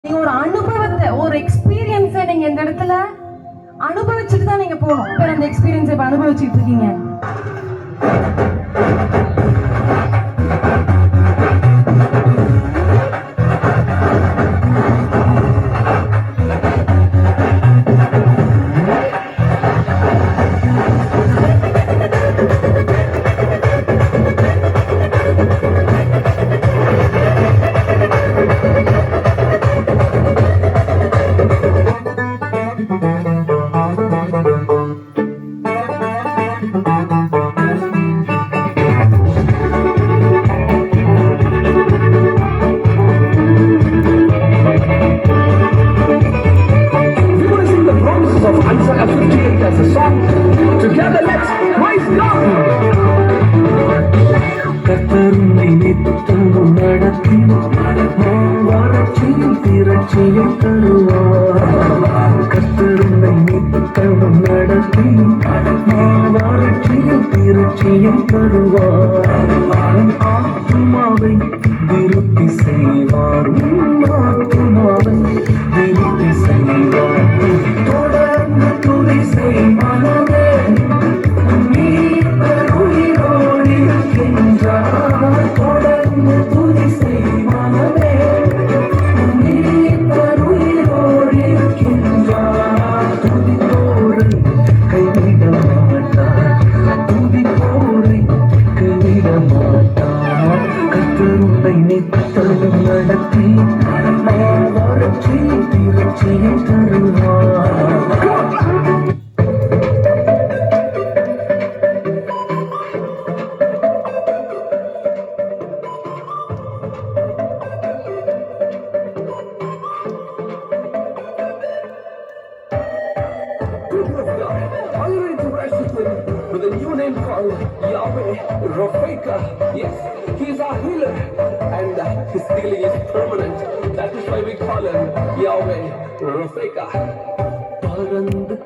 நீங்க ஒரு அனுபவத்தை, ஒரு எக்ஸ்பீரியன்ஸை நீங்க இந்த இடத்துல அனுபவிச்சுட்டு தான் நீங்க போகணும். இப்ப அந்த எக்ஸ்பீரியன்ஸை இப்ப அனுபவிச்சுட்டு இருக்கீங்க. Together, let's praise God. கத்தருமை நித்தமும் நடத்தி வறட்சியில் திரட்சியும் தருவார். கத்தருமை நித்தமும் நடத்தி வறட்சியில் திரட்சியும் தருவார். ஆத்துமாவை விருத்தி செய்வார். ஆத்துமாவை விருத்தி செய்வார். தொடர்ந்து துதி செய்வானே தொடர்ந்து துதி செய்வானே இருக்கின்றார். துதி போரை கைவிட மாட்டார். துதி போரை கைவிட மாட்டார். கத்தருண்டை நித்தலும் நடத்தி வறட்சி திரட்சியை தருவார். With a new name called Yahweh Rafeka. Yes, he is our healer, and his healing is permanent. That is why we call him Yahweh Rafeka. பறந்து